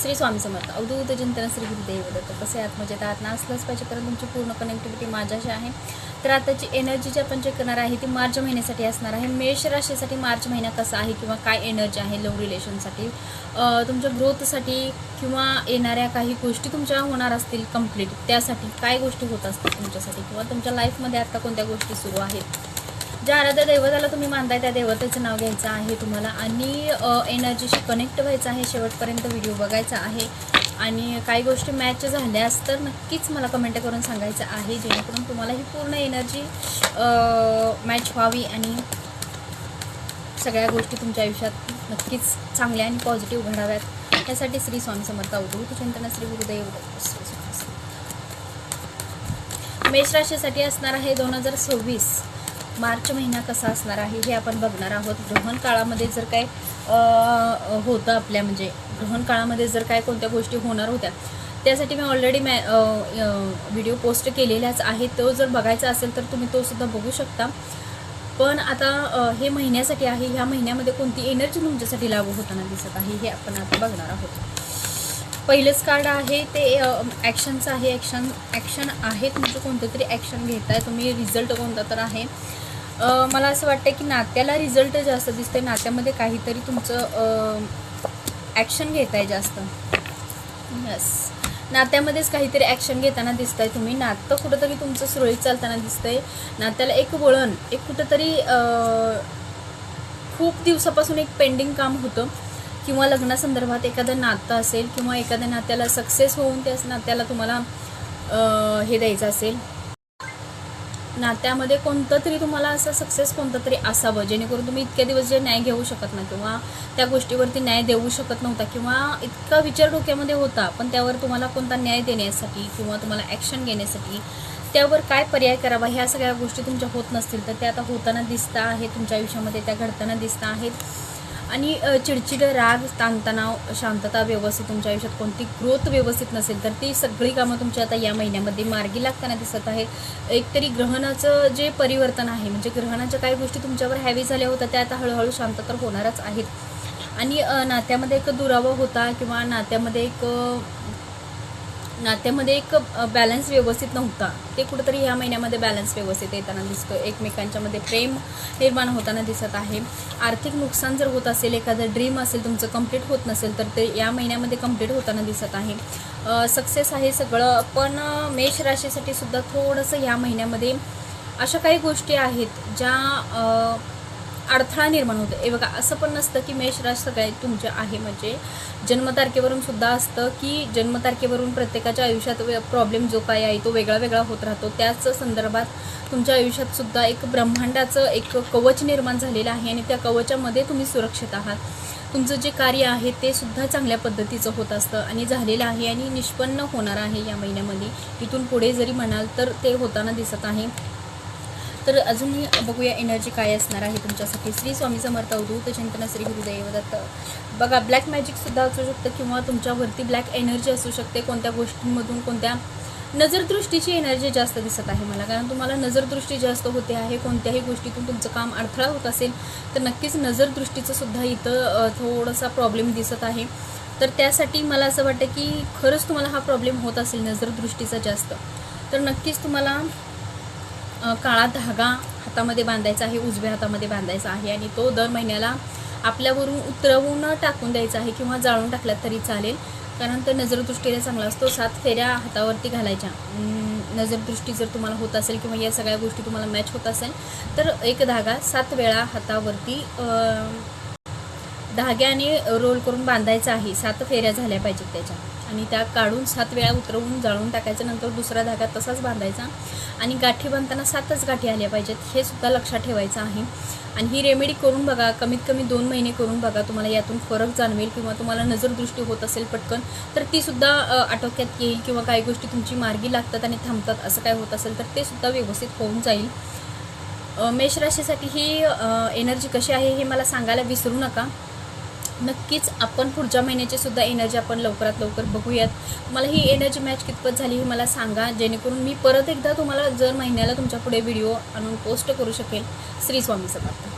श्री स्वामी समर्थ. अवधूत चिंतन श्री गुरुदेव दत्त. कसे आहात? मजेत आहात ना? असलंच पाहिजे, कारण तुमची पूर्ण कनेक्टिव्हिटी माझ्याशी आहे. तर आताची एनर्जी जी आपण चेक करणार आहे ती मार्च महिन्यासाठी असणार आहे. मेष राशीसाठी मार्च महिना कसा आहे किंवा काय एनर्जी आहे लव्ह रिलेशनसाठी, तुमच्या ग्रोथसाठी किंवा येणाऱ्या काही गोष्टी तुमच्या होणार असतील कंप्लीट, त्यासाठी काय गोष्टी होत असतात तुमच्यासाठी, किंवा तुमच्या लाईफमध्ये आता कोणत्या गोष्टी सुरू आहेत. ज्या आराध्य दैवताला तुम्ही मानताय त्या दैवताचं नाव घ्यायचं आहे तुम्हाला आणि एनर्जीशी कनेक्ट व्हायचं आहे. शेवटपर्यंत व्हिडिओ बघायचा आहे आणि काही गोष्टी मॅच झाल्यास तर नक्कीच मला कमेंट करून सांगायचं आहे, जेणेकरून तुम्हाला ही पूर्ण एनर्जी मॅच व्हावी आणि सगळ्या गोष्टी तुमच्या आयुष्यात नक्कीच चांगल्या आणि पॉझिटिव्ह घडाव्यात. त्यासाठी श्री स्वामी समर्थ अवधूत चिंतन श्री गुरुदेव. मेष राशीसाठी असणार आहे 2026 मार्च महिना कसा असणार आहे हे आपण बघणार आहोत. ग्रहण काळामध्ये जर काय होतं आपल्या, म्हणजे ग्रहण काळामध्ये जर काय कोणत्या गोष्टी होणार होत्या त्यासाठी मी ऑलरेडी व्हिडिओ पोस्ट केलेलाच आहे. तो जर बघायचा असेल तर तुम्ही तो सुद्धा बघू शकता. पण आता हे महिन्यासाठी आहे. ह्या महिन्यामध्ये कोणती एनर्जी तुमच्यासाठी लागू होताना दिसत आहे हे आपण आता बघणार आहोत. पहिलेच कार्ड आहे ते ॲक्शनचं आहे. ॲक्शन आहेत म्हणजे कोणतं तरी ॲक्शन घेत आहे तुम्ही. रिझल्ट कोणता तर आहे. मला असं वाटतं की नात्याला रिझल्ट जास्त दिसते. नात्यामध्ये काहीतरी तुमचं ॲक्शन घेत आहे जास्त. यस, नात्यामध्येच काहीतरी ॲक्शन घेताना दिसत आहे तुम्ही. नातं कुठंतरी तुमचं सुरळीत चालताना दिसतंय. नात्याला एक वळण, एक कुठंतरी खूप दिवसापासून एक पेंडिंग काम होतं, किंवा लग्नासंदर्भात एखादं नातं असेल किंवा एखाद्या नात्याला सक्सेस होऊन त्याच नात्याला तुम्हाला हे द्यायचं असेल. नात्यामध्ये कोणतं तरी तुम्हाला असं सक्सेस कोणतं तरी असावं, जेणेकरून तुम्ही इतक्या दिवस जे न्याय घेऊ शकत नाही किंवा त्या गोष्टीवरती न्याय देऊ शकत नव्हता किंवा इतका विचार डोक्यामध्ये होता, पण त्यावर तुम्हाला कोणता न्याय देण्यासाठी किंवा तुम्हाला ॲक्शन घेण्यासाठी त्यावर काय पर्याय करावा, ह्या सगळ्या गोष्टी तुमच्या होत नसतील तर त्या आता होताना दिसता आहेत तुमच्या आयुष्यामध्ये, त्या घडताना दिसता आहेत. आणि चिडचिड, राग, ताणतणाव, शांतता व्यवस्थित तुमच्या आयुष्यात कोणती ग्रोथ व्यवस्थित नसेल तर ती सगळी कामं तुमच्या आता या महिन्यामध्ये मार्गी लागताना दिसत आहे. एकतरी ग्रहणाचं जे परिवर्तन आहे, म्हणजे ग्रहणाच्या काही गोष्टी तुमच्यावर हॅवी झाल्या होत्या त्या आता हळूहळू शांत तर होणारच आहेत. आणि नात्यामध्ये एक दुरावा होता किंवा नात्यामध्ये एक बॅलन्स व्यवस्थित नव्हता, ते कुठंतरी ह्या महिन्यामध्ये बॅलन्स व्यवस्थित येताना दिसतं. एकमेकांच्यामध्ये प्रेम निर्माण होताना दिसत आहे. आर्थिक नुकसान जर होत असेल, एखादं ड्रीम असेल तुमचं कंप्लीट होत नसेल तर ते या महिन्यामध्ये कंप्लीट होताना दिसत आहे. सक्सेस आहे सगळं. पण मेष राशीसाठी सुद्धा थोडंसं ह्या महिन्यामध्ये अशा काही गोष्टी आहेत ज्या अडथळा निर्माण होतं. हे बघा, असं पण नसतं की मेष राशी सगळ्या तुमच्या आहे, म्हणजे जन्मतारखेवरून सुद्धा असतं की जन्मतारखेवरून प्रत्येकाच्या आयुष्यात प्रॉब्लेम जो काय आहे तो वेगळा वेगळा होत राहतो. त्याच संदर्भात तुमच्या आयुष्यात सुद्धा एक ब्रह्मांडाचं एक कवच निर्माण झालेलं आहे आणि त्या कवचामध्ये तुम्ही सुरक्षित आहात. तुमचं जे कार्य आहे ते सुद्धा चांगल्या पद्धतीचं होत असतं आणि झालेलं आहे आणि निष्पन्न होणार आहे या महिन्यामध्ये. इथून पुढे जरी म्हणाल तर ते होताना दिसत आहे. तर अजूनही बघूया एनर्जी काय असणार आहे तुमच्यासाठी. श्री स्वामी समर्थ अवधूत चिंतन श्री गुरुदेव दत्त. बघा, ब्लॅक मॅजिकसुद्धा असू शकतं किंवा तुमच्यावरती ब्लॅक एनर्जी असू शकते. कोणत्या गोष्टींमधून कोणत्या नजरदृष्टीची एनर्जी जास्त दिसत आहे मला, कारण तुम्हाला नजरदृष्टी जास्त होते आहे. कोणत्याही गोष्टीतून तुमचं काम अडथळा होत असेल तर नक्कीच नजरदृष्टीचं सुद्धा इथं थोडासा प्रॉब्लेम दिसत आहे. तर त्यासाठी मला असं वाटतं की खरंच तुम्हाला हा प्रॉब्लेम होत असेल नजरदृष्टीचा जास्त, तर नक्कीच तुम्हाला काळा धागा हातामध्ये बांधायचा आहे, उजव्या हातामध्ये बांधायचा आहे आणि तो दर महिन्याला आपल्यावरून उतरवून टाकून द्यायचा आहे किंवा जाळून टाकला तरी चालेल, कारण तो नजरदृष्टीला चांगला असतो. 7 फेऱ्या हातावरती घालायच्या. नजरदृष्टी जर तुम्हाला होत असेल किंवा या सगळ्या गोष्टी तुम्हाला मॅच होत असेल तर एक धागा 7 वेळा हातावरती धाग्याने रोल करून बांधायचा आहे. 7 फेऱ्या झाल्या पाहिजेत त्याच्या, आणि त्या काढून 7 वेळा उतरवून जाळून टाकायचं. नंतर दुसरा धागा तसाच बांधायचा आणि गाठी बांधताना 7च गाठी आल्या पाहिजेत, हे सुद्धा लक्षात ठेवायचं आहे. आणि ही रेमेडी करून बघा, कमीत कमी 2 महिने करून बघा, तुम्हाला यातून फरक जाणवेल. किंवा तुम्हाला नजरदृष्टी होत असेल पटकन तर ती सुद्धा आटोक्यात येईल, किंवा काही गोष्टी तुमची मार्गी लागतात आणि थांबतात असं काय होत असेल तर ते सुद्धा व्यवस्थित होऊन जाईल. मेष राशीसाठी ही एनर्जी कशी आहे हे मला सांगायला विसरू नका. नक्कीच आपण पुढच्या महिन्याची सुद्धा एनर्जी आपण लवकरात लवकर बघूयात. मला ही एनर्जी मॅच कितपत झाली हे मला सांगा, जेणेकरून मी परत एकदा तुम्हाला जर महिन्याला तुमच्या पुढे व्हिडिओ आणून पोस्ट करू शकेल. श्री स्वामी समर्थ.